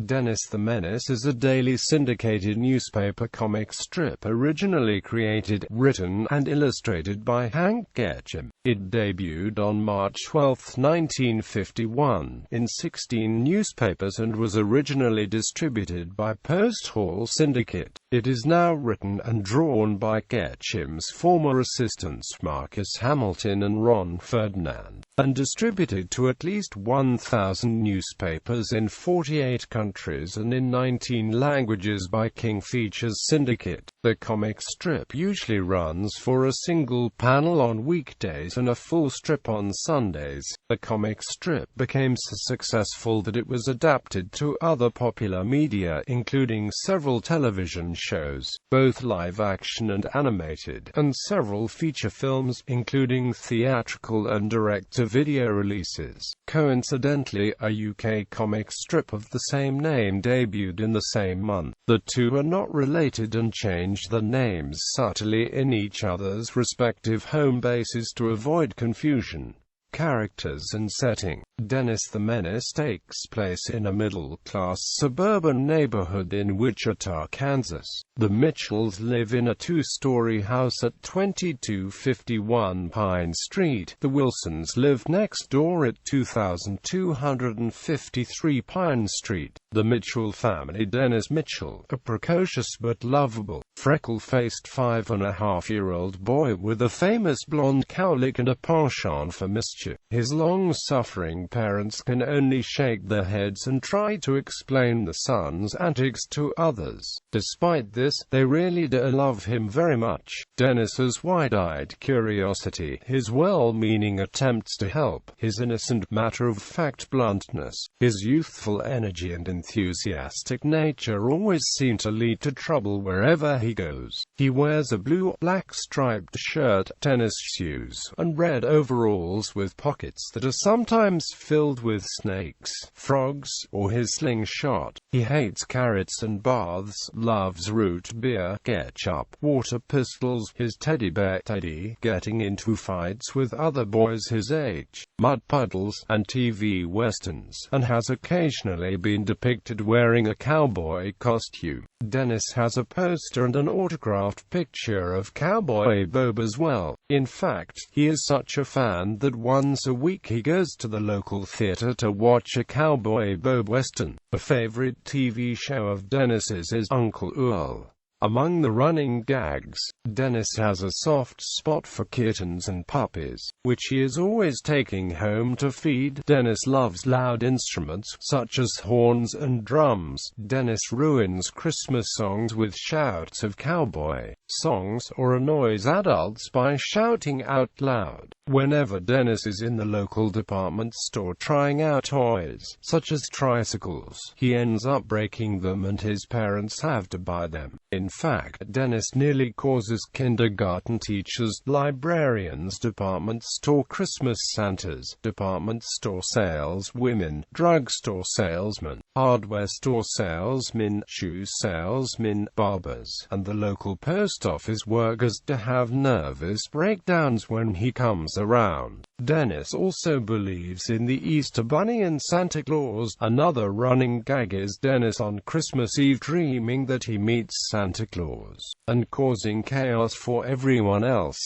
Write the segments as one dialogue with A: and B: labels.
A: Dennis the Menace is a daily syndicated newspaper comic strip originally created, written, and illustrated by Hank Ketcham. It debuted on March 12, 1951, in 16 newspapers and was originally distributed by Post-Hall Syndicate. It is now written and drawn by Ketcham's former assistants Marcus Hamilton and Ron Ferdinand, and distributed to at least 1,000 newspapers in 48 countries and in 19 languages by King Features Syndicate. The comic strip usually runs for a single panel on weekdays and a full strip on Sundays. The comic strip became so successful that it was adapted to other popular media, including several television shows, both live-action and animated, and several feature films, including theatrical and direct-to-video releases. Coincidentally, a UK comic strip of the same name debuted in the same month. The two are not related and change the names subtly in each other's respective home bases to avoid confusion. Characters and setting. Dennis the Menace takes place in a middle-class suburban neighborhood in Wichita, Kansas. The Mitchells live in a two-story house at 2251 Pine Street. The Wilsons live next door at 2253 Pine Street. The Mitchell family. Dennis Mitchell, a precocious but lovable, freckle-faced 5.5-year-old boy with a famous blonde cowlick and a penchant for mischief. His long-suffering parents can only shake their heads and try to explain the son's antics to others. Despite this, they really do love him very much. Dennis's wide-eyed curiosity, his well-meaning attempts to help, his innocent matter-of-fact bluntness, his youthful energy and enthusiastic nature always seem to lead to trouble wherever he goes. He wears a blue-black striped shirt, tennis shoes, and red overalls with pockets that are sometimes filled with snakes, frogs, or his slingshot. He hates carrots and baths, loves root beer, ketchup, water pistols, his teddy bear Teddy, getting into fights with other boys his age, mud puddles, and TV westerns, and has occasionally been depicted wearing a cowboy costume. Dennis has a poster and an autographed picture of Cowboy Bob as well. In fact, he is such a fan that once a week he goes to the local theater to watch a Cowboy Bob western. A favorite TV show of Dennis's is Uncle Earl. Among the running gags, Dennis has a soft spot for kittens and puppies, which he is always taking home to feed. Dennis loves loud instruments, such as horns and drums. Dennis ruins Christmas songs with shouts of cowboy songs, or annoys adults by shouting out loud. Whenever Dennis is in the local department store trying out toys, such as tricycles, he ends up breaking them and his parents have to buy them. In fact, Dennis nearly causes kindergarten teachers, librarians, department store Christmas Santas, department store saleswomen, drugstore salesmen, hardware store salesmen, shoe salesmen, barbers, and the local post office workers to have nervous breakdowns when he comes around. Dennis also believes in the Easter Bunny and Santa Claus. Another running gag is Dennis on Christmas Eve dreaming that he meets Santa Claus, and causing chaos for everyone else.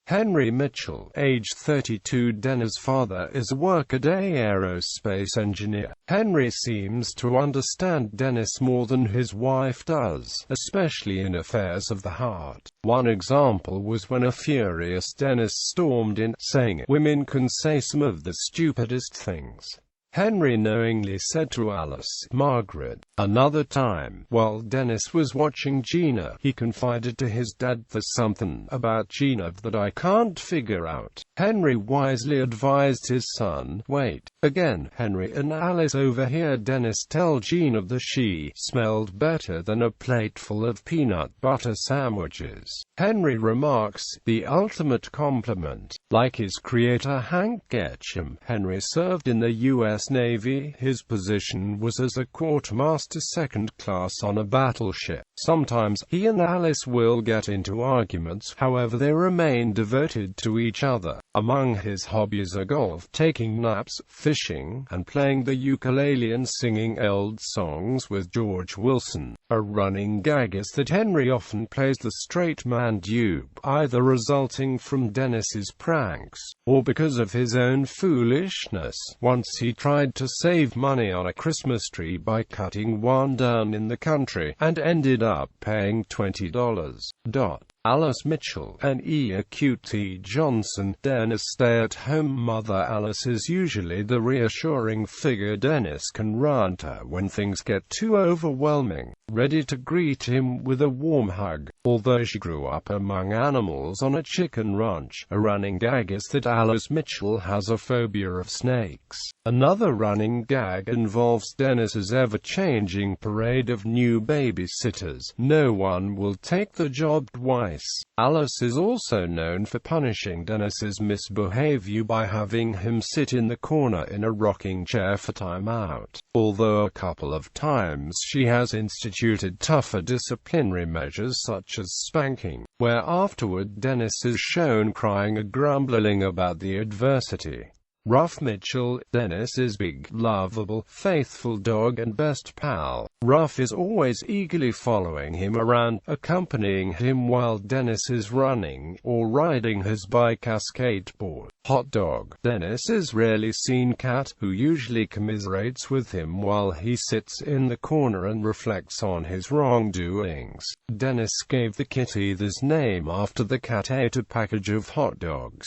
A: Henry Mitchell, age 32. Dennis' father is a workaday aerospace engineer. Henry seems to understand Dennis more than his wife does, especially in affairs of the heart. One example was when a furious Dennis stormed in, saying, "Women can say some of the stupidest things." Henry knowingly said to Alice, "Margaret." Another time, while Dennis was watching Gina, he confided to his dad, "There's something about Gina that I can't figure out." Henry wisely advised his son, "Wait." Again, Henry and Alice overhear Dennis tell Gina that she smelled better than a plateful of peanut butter sandwiches. Henry remarks, "The ultimate compliment." Like his creator Hank Ketcham, Henry served in the U.S. U.S. Navy. His position was as a quartermaster second class on a battleship. Sometimes, he and Alice will get into arguments, however they remain devoted to each other. Among his hobbies are golf, taking naps, fishing, and playing the ukulele and singing old songs with George Wilson. A running gag is that Henry often plays the straight man dupe, either resulting from Dennis's pranks, or because of his own foolishness. Once he tried to save money on a Christmas tree by cutting one down in the country, and ended up paying $20. Alice Mitchell, N.E. Acute T. Johnson, Dennis' stay-at-home mother. Alice is usually the reassuring figure Dennis can run to when things get too overwhelming, ready to greet him with a warm hug. Although she grew up among animals on a chicken ranch, a running gag is that Alice Mitchell has a phobia of snakes. Another running gag involves Dennis's ever-changing parade of new babysitters. No one will take the job twice. Alice is also known for punishing Dennis's misbehavior by having him sit in the corner in a rocking chair for time out, although a couple of times she has instituted tougher disciplinary measures such as spanking, where afterward Dennis is shown crying or grumbling about the adversity. Ruff Mitchell, Dennis's big, lovable, faithful dog and best pal. Ruff is always eagerly following him around, accompanying him while Dennis is running, or riding his bike or skateboard. Hot Dog, Dennis's rarely seen cat, who usually commiserates with him while he sits in the corner and reflects on his wrongdoings. Dennis gave the kitty this name after the cat ate a package of hot dogs.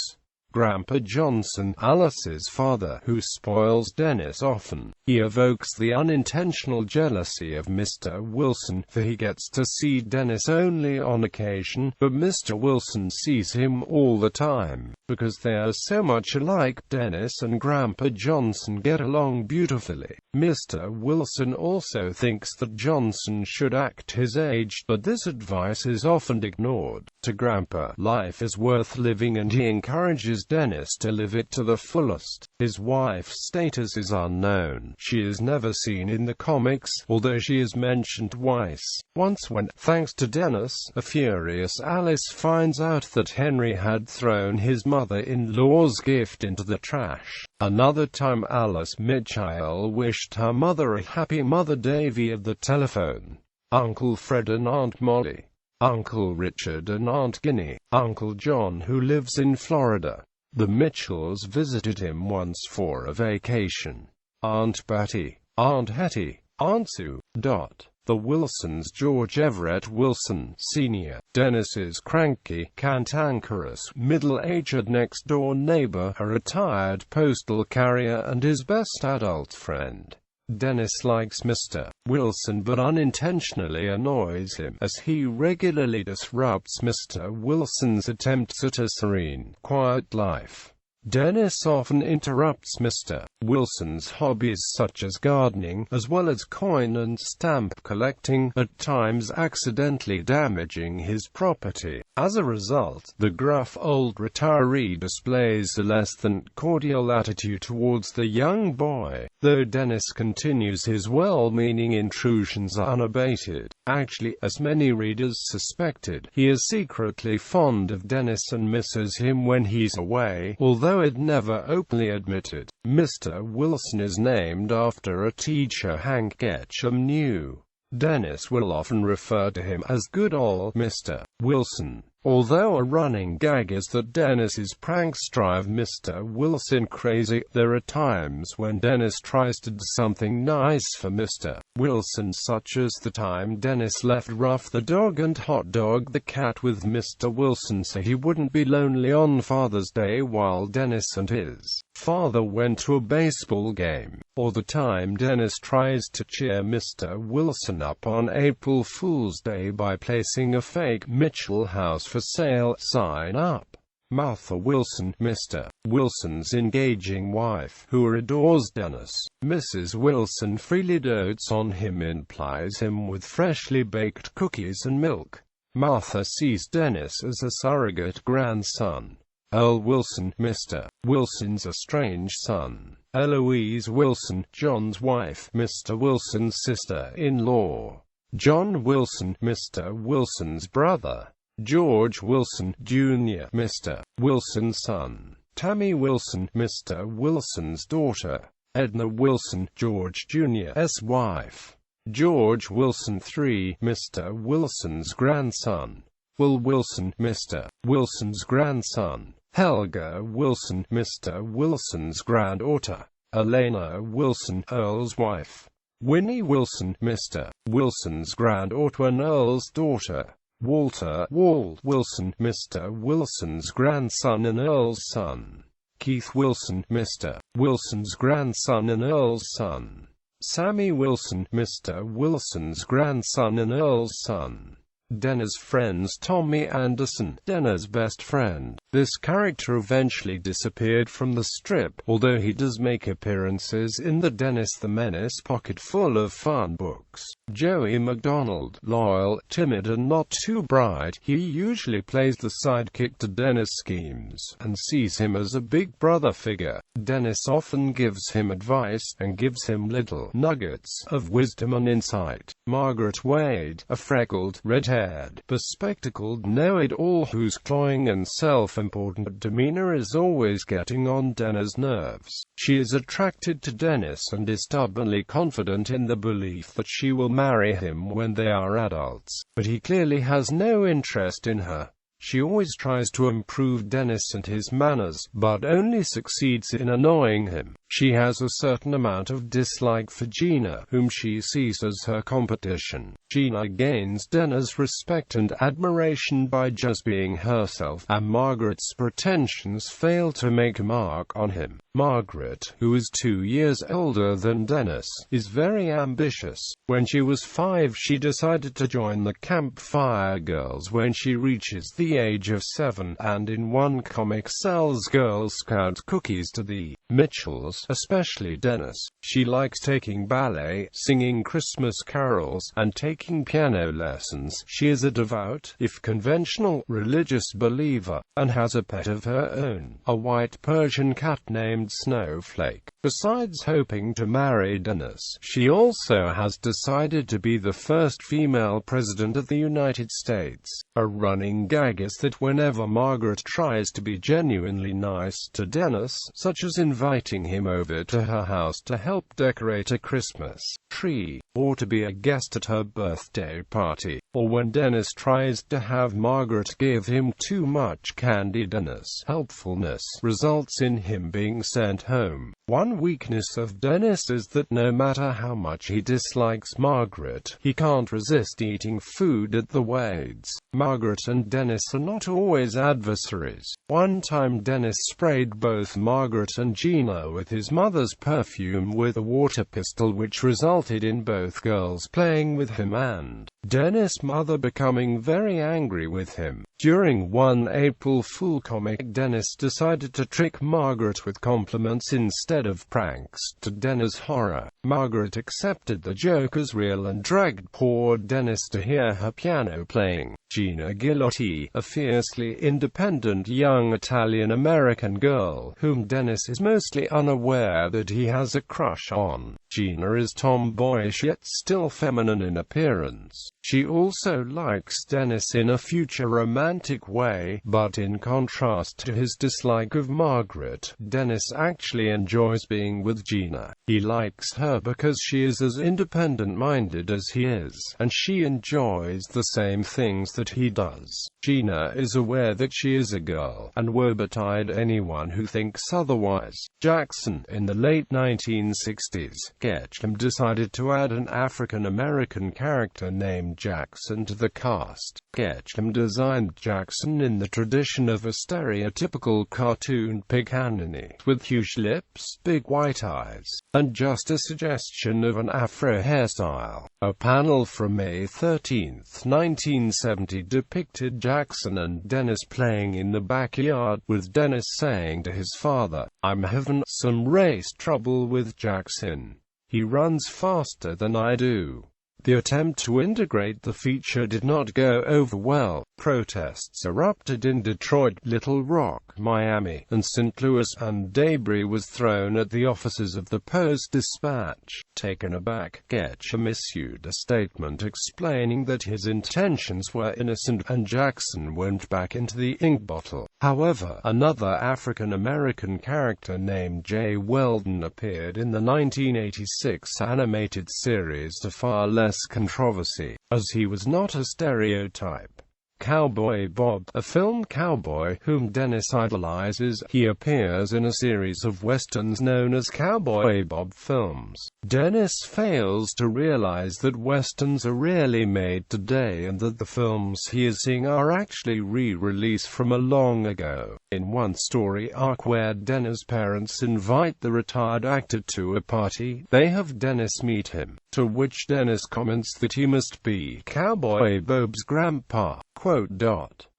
A: Grandpa Johnson, Alice's father, who spoils Dennis often. He evokes the unintentional jealousy of Mr. Wilson, for he gets to see Dennis only on occasion, but Mr. Wilson sees him all the time. Because they are so much alike, Dennis and Grandpa Johnson get along beautifully. Mr. Wilson also thinks that Johnson should act his age, but this advice is often ignored. To Grandpa, life is worth living and he encourages Dennis to live it to the fullest. His wife's status is unknown. She is never seen in the comics, although she is mentioned twice. Once when, thanks to Dennis, a furious Alice finds out that Henry had thrown his mother-in-law's gift into the trash. Another time Alice Mitchell wished her mother a happy Mother Day via the telephone. Uncle Fred and Aunt Molly. Uncle Richard and Aunt Ginny. Uncle John, who lives in Florida. The Mitchells visited him once for a vacation. Aunt Betty. Aunt Hetty. Aunt Sue. The Wilsons, George Everett Wilson, Sr., Dennis's cranky, cantankerous, middle-aged next-door neighbor, a retired postal carrier and his best adult friend. Dennis likes Mr. Wilson but unintentionally annoys him, as he regularly disrupts Mr. Wilson's attempts at a serene, quiet life. Dennis often interrupts Mr. Wilson's hobbies such as gardening, as well as coin and stamp collecting, at times accidentally damaging his property. As a result, the gruff old retiree displays a less than cordial attitude towards the young boy, though Dennis continues his well-meaning intrusions unabated. Actually, as many readers suspected, he is secretly fond of Dennis and misses him when he's away, although it never openly admitted. Mr. Wilson is named after a teacher Hank Ketcham knew. Dennis will often refer to him as good old Mr. Wilson. Although a running gag is that Dennis's pranks drive Mr. Wilson crazy, there are times when Dennis tries to do something nice for Mr. Wilson, such as the time Dennis left Ruff the dog and Hot Dog the cat with Mr. Wilson so he wouldn't be lonely on Father's Day while Dennis and his father went to a baseball game, or the time Dennis tries to cheer Mr. Wilson up on April Fool's Day by placing a fake Mitchell house for sale sign up. Martha Wilson, Mr. Wilson's engaging wife, who adores Dennis. Mrs. Wilson freely dotes on him and plies him with freshly baked cookies and milk. Martha sees Dennis as a surrogate grandson. Earl Wilson, Mr. Wilson's estranged son. Eloise Wilson, John's wife, Mr. Wilson's sister-in-law. John Wilson, Mr. Wilson's brother. George Wilson, Jr., Mr. Wilson's son. Tammy Wilson, Mr. Wilson's daughter. Edna Wilson, George Jr.'s wife. George Wilson III, Mr. Wilson's grandson. Will Wilson, Mr. Wilson's grandson. Helga Wilson, Mr. Wilson's granddaughter. Elena Wilson, Earl's wife. Winnie Wilson, Mr. Wilson's granddaughter and Earl's daughter. Walter Walt Wilson, Mr. Wilson's grandson and Earl's son. Keith Wilson, Mr. Wilson's grandson and Earl's son. Sammy Wilson, Mr. Wilson's grandson and Earl's son. Dennis' friends Tommy Anderson, Dennis' best friend. This character eventually disappeared from the strip, although he does make appearances in the Dennis the Menace pocket full of fun books. Joey McDonald, loyal, timid and not too bright, he usually plays the sidekick to Dennis' schemes, and sees him as a big brother figure. Dennis often gives him advice, and gives him little nuggets of wisdom and insight. Margaret Wade, a freckled, red-haired, bespectacled know-it-all whose cloying and self-important demeanor is always getting on Dennis' nerves. She is attracted to Dennis and is stubbornly confident in the belief that she will marry him when they are adults, but he clearly has no interest in her. She always tries to improve Dennis and his manners, but only succeeds in annoying him. She has a certain amount of dislike for Gina, whom she sees as her competition. Gina gains Dennis' respect and admiration by just being herself, and Margaret's pretensions fail to make a mark on him. Margaret, who is 2 years older than Dennis, is very ambitious. When she was 5, she decided to join the Camp Fire Girls when she reaches the age of 7, and in one comic sells Girl Scout cookies to the Mitchells, especially Dennis. She likes taking ballet, singing Christmas carols, and taking piano lessons. She is a devout, if conventional, religious believer, and has a pet of her own, a white Persian cat named Snowflake. Besides hoping to marry Dennis, she also has decided to be the first female president of the United States. A running gag is that whenever Margaret tries to be genuinely nice to Dennis, such as inviting him over to her house to help decorate a Christmas tree, or to be a guest at her birthday party, or when Dennis tries to have Margaret give him too much candy, Dennis' helpfulness results in him being sent home. One weakness of Dennis is that no matter how much he dislikes Margaret, he can't resist eating food at the Wades. Margaret and Dennis are not always adversaries. One time Dennis sprayed both Margaret and Gina with his mother's perfume with a water pistol, which resulted in both girls playing with him and Dennis' mother becoming very angry with him. During one April Fool comic, Dennis decided to trick Margaret with compliments instead of pranks. To Dennis' horror, Margaret accepted the joke as real and dragged poor Dennis to hear her piano playing. Gina Ghilotti, a fiercely independent young Italian-American girl, whom Dennis is mostly unaware that he has a crush on. Gina is tomboyish yet still feminine in appearance. She also likes Dennis in a future romantic way, but in contrast to his dislike of Margaret, Dennis actually enjoys being with Gina. He likes her because she is as independent-minded as he is, and she enjoys the same things that he does. Gina is aware that she is a girl, and woe betide anyone who thinks otherwise. Jackson. In the late 1960s, Ketcham decided to add an African-American character named Jackson to the cast. Ketcham designed Jackson in the tradition of a stereotypical cartoon Paganini, with huge lips, big white eyes, and just a suggestion of an afro hairstyle. A panel from May 13, 1970 depicted Jackson and Dennis playing in the backyard, with Dennis saying to his father, "I'm having some race trouble with Jackson. He runs faster than I do." The attempt to integrate the feature did not go over well. Protests erupted in Detroit, Little Rock, Miami, and St. Louis, and debris was thrown at the offices of the Post-Dispatch. Taken aback, Ketcham issued a statement explaining that his intentions were innocent, and Jackson went back into the ink bottle. However, another African-American character named Jay Weldon appeared in the 1986 animated series to far less controversy, as he was not a stereotype. Cowboy Bob, a film cowboy whom Dennis idolizes, he appears in a series of westerns known as Cowboy Bob films. Dennis fails to realize that westerns are rarely made today and that the films he is seeing are actually re-released from a long ago. In one story arc where Dennis' parents invite the retired actor to a party, they have Dennis meet him, to which Dennis comments that he must be Cowboy Bob's grandpa.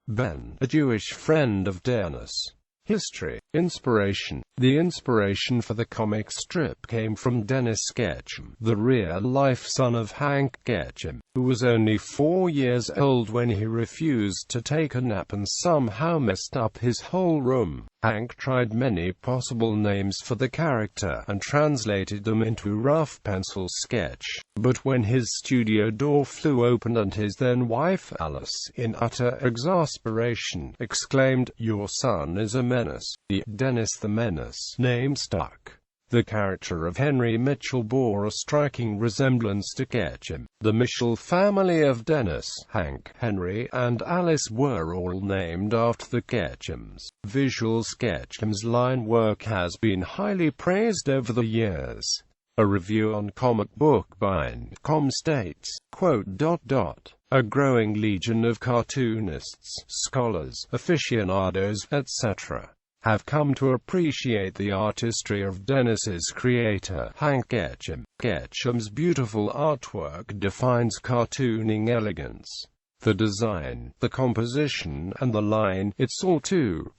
A: Ben, a Jewish friend of Dennis. History. Inspiration. The inspiration for the comic strip came from Dennis Ketcham, the real-life son of Hank Ketcham, who was only 4 years old when he refused to take a nap and somehow messed up his whole room. Hank tried many possible names for the character, and translated them into rough pencil sketch. But when his studio door flew open and his then-wife Alice, in utter exasperation, exclaimed, "Your son is a menace," the Dennis the Menace name stuck. The character of Henry Mitchell bore a striking resemblance to Ketcham. The Mitchell family of Dennis, Hank, Henry, and Alice were all named after the Ketchams. Visuals. Ketcham's line work has been highly praised over the years. A review on Comic Book Bind.com states, "A growing legion of cartoonists, scholars, aficionados, etc. have come to appreciate the artistry of Dennis's creator, Hank Ketcham. Ketcham's beautiful artwork defines cartooning elegance. The design, the composition, and the line, it's all too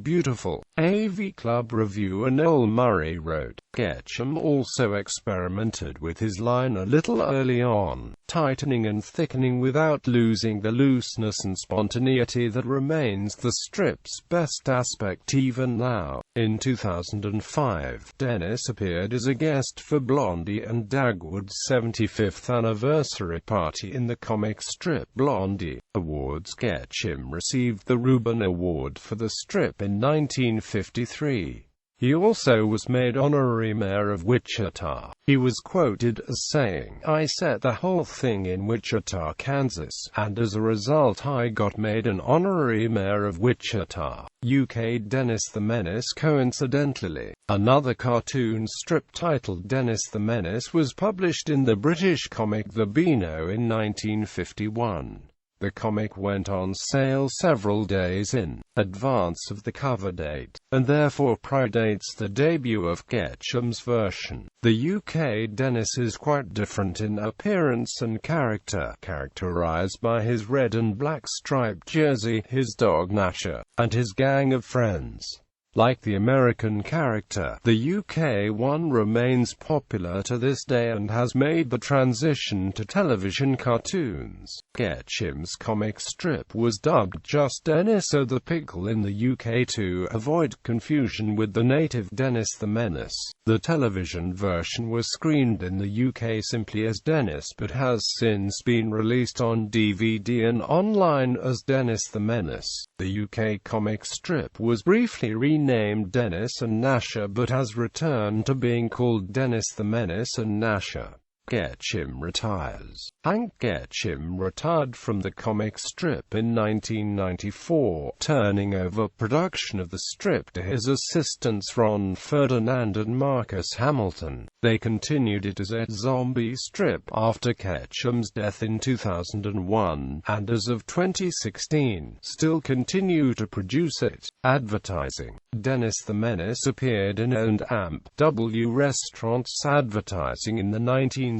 A: beautiful." AV Club reviewer Noel Murray wrote, Ketcham also experimented with his line a little early on, tightening and thickening without losing the looseness and spontaneity that remains the strip's best aspect even now. In 2005, Dennis appeared as a guest for Blondie and Dagwood's 75th anniversary party in the comic strip Blondie Awards. Ketcham received the Reuben Award for the strip in 1953. He also was made honorary mayor of Wichita. He was quoted as saying, "I set the whole thing in Wichita, Kansas, and as a result I got made an honorary mayor of Wichita, UK." Dennis the Menace. Coincidentally, another cartoon strip titled Dennis the Menace was published in the British comic The Beano in 1951. The comic went on sale several days in advance of the cover date, and therefore predates the debut of Ketcham's version. The UK Dennis is quite different in appearance and character, characterized by his red and black striped jersey, his dog Nasher, and his gang of friends. Like the American character, the UK one remains popular to this day and has made the transition to television cartoons. Ketcham's comic strip was dubbed just Dennis the Pickle in the UK to avoid confusion with the native Dennis the Menace. The television version was screened in the UK simply as Dennis but has since been released on DVD and online as Dennis the Menace. The UK comic strip was briefly renamed Dennis and Nasher but has returned to being called Dennis the Menace and Nasher. Ketcham retires. Hank Ketcham retired from the comic strip in 1994, turning over production of the strip to his assistants Ron Ferdinand and Marcus Hamilton. They continued it as a zombie strip after Ketcham's death in 2001, and as of 2016, still continue to produce it. Advertising. Dennis the Menace appeared in owned AMP.W restaurants advertising in the 1960s,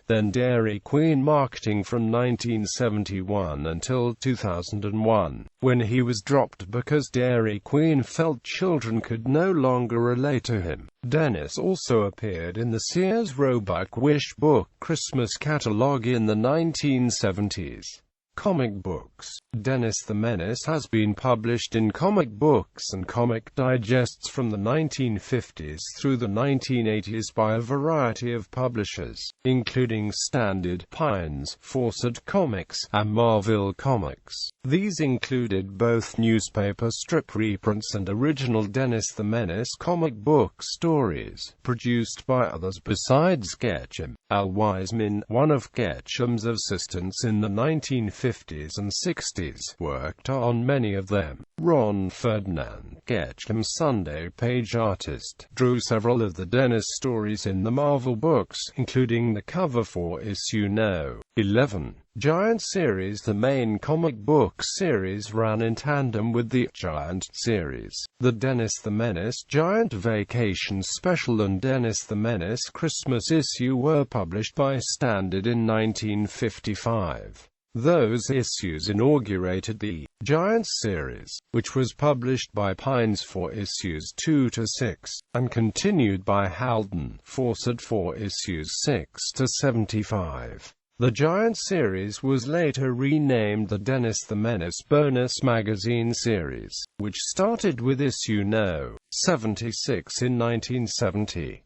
A: then Dairy Queen marketing from 1971 until 2001, when he was dropped because Dairy Queen felt children could no longer relate to him. Dennis also appeared in the Sears Roebuck Wish Book Christmas catalog in the 1970s. Comic books. Dennis the Menace has been published in comic books and comic digests from the 1950s through the 1980s by a variety of publishers, including Standard, Pines, Fawcett Comics, and Marvel Comics. These included both newspaper strip reprints and original Dennis the Menace comic book stories, produced by others besides Ketcham. Al Wiseman, one of Ketcham's assistants in the 1950s and 60s, worked on many of them. Ron Ferdinand, Ketcham's Sunday page artist, drew several of the Dennis stories in the Marvel books, including the cover for issue No. 11. Giant series. The main comic book series ran in tandem with the Giant series. The Dennis the Menace Giant Vacation Special and Dennis the Menace Christmas issue were published by Standard in 1955. Those issues inaugurated the Giant series, which was published by Pines for issues 2 to 6, and continued by Halden Fawcett for issues 6 to 75. The Giant series was later renamed the Dennis the Menace Bonus Magazine series, which started with issue No. 76 in 1970.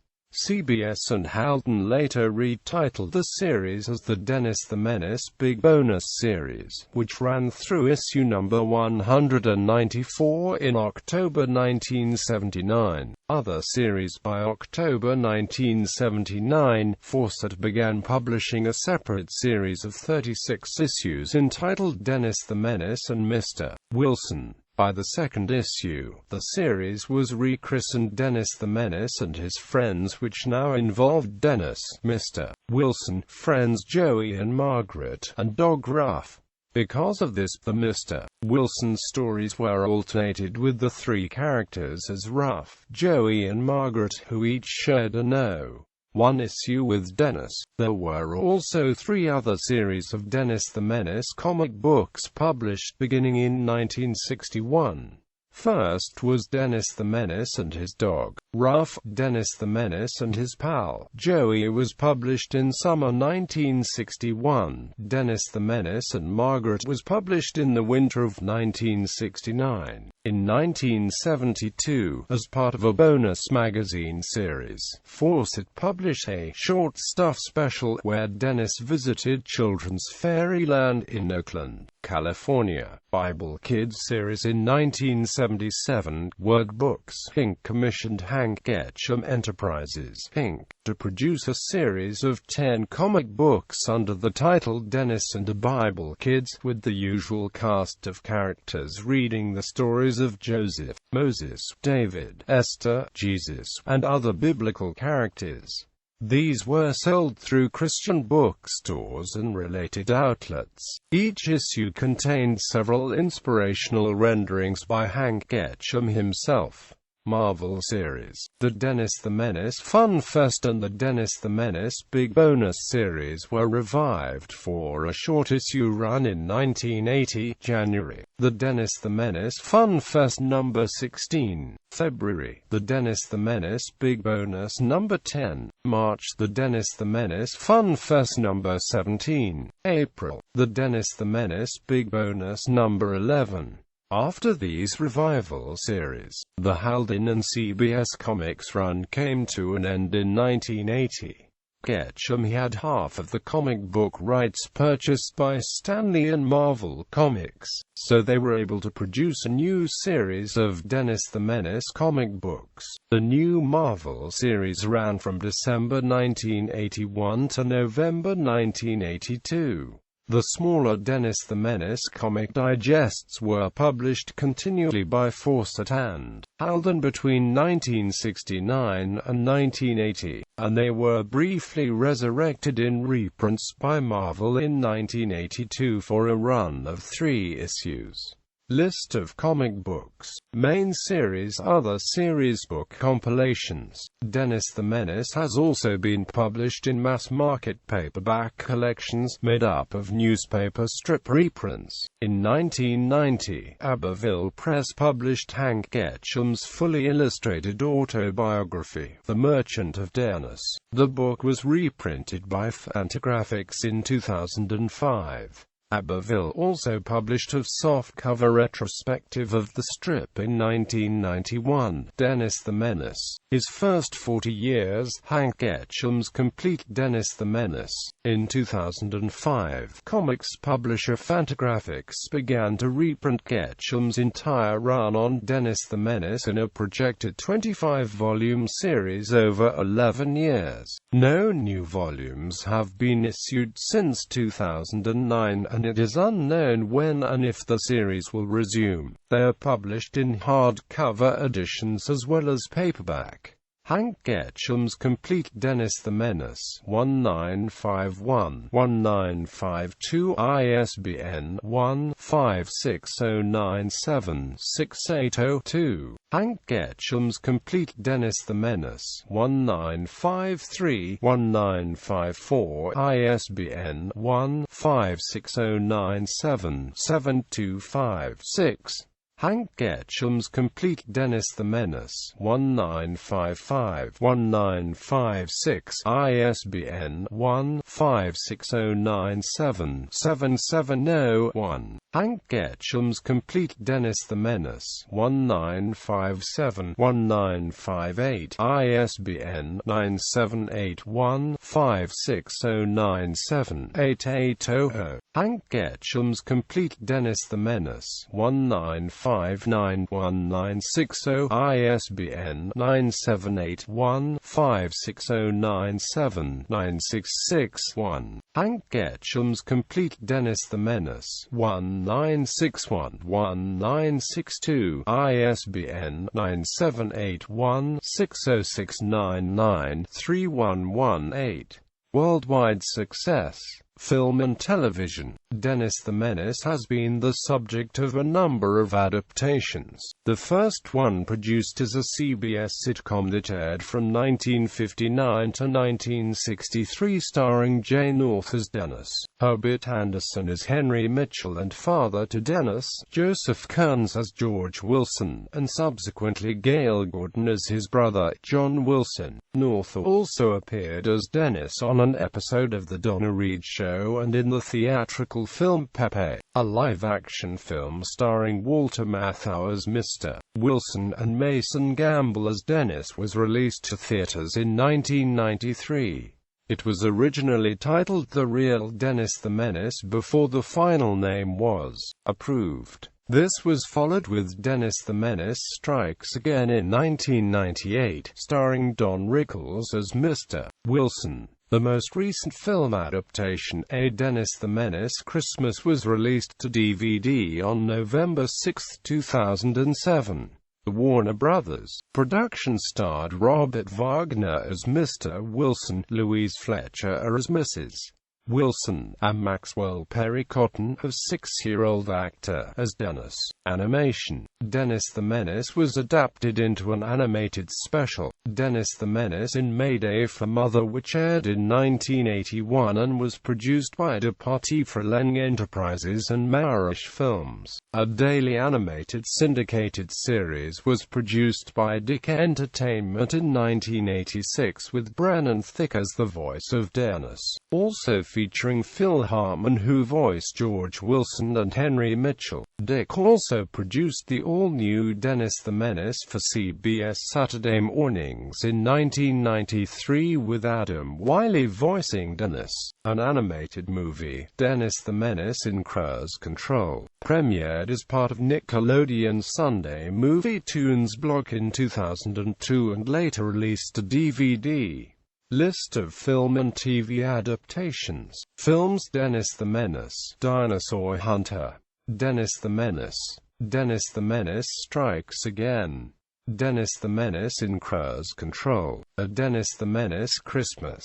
A: CBS and Halden later retitled the series as the Dennis the Menace Big Bonus series, which ran through issue number 194 in October 1979. Other series. By October 1979, Fawcett began publishing a separate series of 36 issues entitled Dennis the Menace and Mr. Wilson. By the second issue, the series was rechristened Dennis the Menace and His Friends, which now involved Dennis, Mr. Wilson, friends Joey and Margaret, and dog Ruff. Because of this, the Mr. Wilson stories were alternated with the three characters as Ruff, Joey and Margaret, who each shared a No. 1 issue with Dennis. There were also 3 other series of Dennis the Menace comic books published beginning in 1961. First was Dennis the Menace and His Dog, Ruff. Dennis the Menace and His Pal, Joey, was published in summer 1961. Dennis the Menace and Margaret was published in the winter of 1969. In 1972, as part of a bonus magazine series, Fawcett published a short stuff special where Dennis visited Children's Fairyland in Oakland, California. Bible Kids series. In 1977, Word Books, Inc. commissioned Hank Ketcham Enterprises, Inc. to produce a series of 10 comic books under the title Dennis and the Bible Kids, with the usual cast of characters reading the stories of Joseph, Moses, David, Esther, Jesus, and other biblical characters. These were sold through Christian bookstores and related outlets. Each issue contained several inspirational renderings by Hank Ketcham himself. Marvel series. The Dennis the Menace Fun Fest and the Dennis the Menace Big Bonus series were revived for a short issue run in 1980, January. The Dennis the Menace Fun Fest number 16, February. The Dennis the Menace Big Bonus number 10, March. The Dennis the Menace Fun Fest number 17, April. The Dennis the Menace Big Bonus number 11. After these revival series, the Halden and CBS Comics run came to an end in 1980. Ketcham had half of the comic book rights purchased by Stanley and Marvel Comics, so they were able to produce a new series of Dennis the Menace comic books. The new Marvel series ran from December 1981 to November 1982. The smaller Dennis the Menace comic digests were published continually by Fawcett and Halden between 1969 and 1980, and they were briefly resurrected in reprints by Marvel in 1982 for a run of 3 issues. List of comic books. Main series. Other series. Book compilations. Dennis the Menace has also been published in mass-market paperback collections made up of newspaper strip reprints. In 1990, Abbeville Press published Hank Ketcham's fully illustrated autobiography, The Merchant of Dennis. The book was reprinted by Fantagraphics in 2005. Abbeville also published a softcover retrospective of the strip in 1991, Dennis the Menace. His first 40 years, Hank Ketcham's complete Dennis the Menace. In 2005, comics publisher Fantagraphics began to reprint Ketcham's entire run on Dennis the Menace in a projected 25-volume series over 11 years. No new volumes have been issued since 2009, and it is unknown when and if the series will resume. They are published in hardcover editions as well as paperback. Hank Ketcham's complete Dennis the Menace, 1951-1952, ISBN 1-56097-6802. Hank Ketcham's complete Dennis the Menace, 1953-1954, ISBN 1-56097-7256. Hank Ketcham's complete Dennis the Menace, 1955-1956, ISBN 1-56097-7701. Hank Ketcham's complete Dennis the Menace, 1957-1958, ISBN 978-156097-8800. Hank Ketcham's complete Dennis the Menace, 1959-1960, ISBN 978-156097-9661. Hank Ketcham's complete Dennis the Menace, 1961-1962, ISBN 978-160699-3118. Worldwide success. Film and television. Dennis the Menace has been the subject of a number of adaptations. The first one produced as a CBS sitcom that aired from 1959 to 1963, starring Jay North as Dennis, Herbert Anderson as Henry Mitchell and father to Dennis, Joseph Kearns as George Wilson, and subsequently Gale Gordon as his brother, John Wilson. North also appeared as Dennis on an episode of The Donna Reed Show and in the theatrical film Pepe, a live-action film starring Walter Matthau as Mr. Wilson and Mason Gamble as Dennis, was released to theaters in 1993. It was originally titled The Real Dennis the Menace before the final name was approved. This was followed with Dennis the Menace Strikes Again in 1998, starring Don Rickles as Mr. Wilson. The most recent film adaptation, A Dennis the Menace Christmas, was released to DVD on November 6, 2007. The Warner Brothers production starred Robert Wagner as Mr. Wilson, Louise Fletcher as Mrs. Wilson, and Maxwell Perry Cotton, a 6-year-old actor, as Dennis. Animation. Dennis the Menace was adapted into an animated special, Dennis the Menace in Mayday for Mother, which aired in 1981 and was produced by De Partie Freleng Enterprises and Marish Films. A daily animated syndicated series was produced by Dick Entertainment in 1986 with Brennan Thicke as the voice of Dennis, also featuring Phil Hartman, who voiced George Wilson and Henry Mitchell. Dick also produced the all-new Dennis the Menace for CBS Saturday mornings in 1993 with Adam Wiley voicing Dennis. An animated movie, Dennis the Menace in Cruise Control, premiered as part of Nickelodeon's Sunday Movie Tunes block in 2002 and later released to DVD. List of film and TV adaptations. Films: Dennis the Menace, Dinosaur Hunter, Dennis the Menace, Dennis the Menace Strikes Again, Dennis the Menace in Cruise Control, A Dennis the Menace Christmas.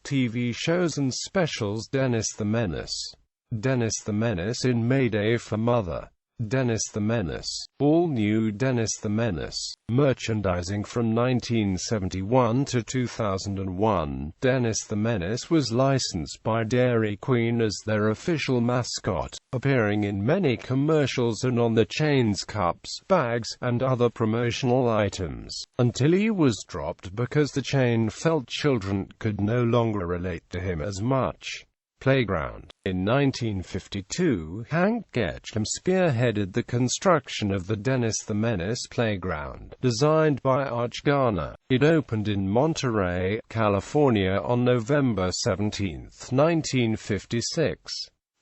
A: TV shows and specials: Dennis the Menace, Dennis the Menace in Mayday for Mother, Dennis the Menace, all new Dennis the Menace. Merchandising from 1971 to 2001, Dennis the Menace was licensed by Dairy Queen as their official mascot, appearing in many commercials and on the chain's cups, bags, and other promotional items, until he was dropped because the chain felt children could no longer relate to him as much. Playground. In 1952, Hank Ketcham spearheaded the construction of the Dennis the Menace playground, designed by Arch Garner. It opened in Monterey, California on November 17, 1956.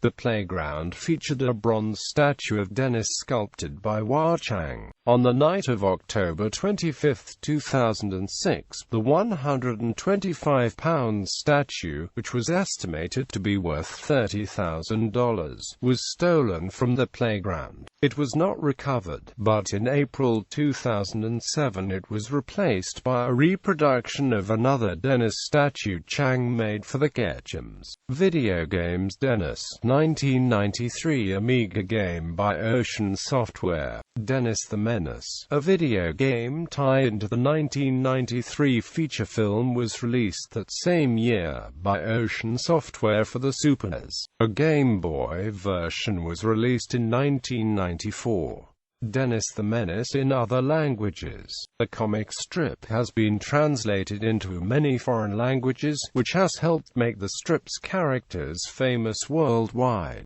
A: The playground featured a bronze statue of Dennis sculpted by Hua Chang. On the night of October 25, 2006, the 125-pound statue, which was estimated to be worth $30,000, was stolen from the playground. It was not recovered, but in April 2007 it was replaced by a reproduction of another Dennis statue Chang made for the Ketchams. Video games. Dennis, 1993 Amiga game by Ocean Software. Dennis the Menace, a video game tie-in to the 1993 feature film, was released that same year by Ocean Software for the Super NES. A Game Boy version was released in 1994. Dennis the Menace in other languages. The comic strip has been translated into many foreign languages, which has helped make the strip's characters famous worldwide.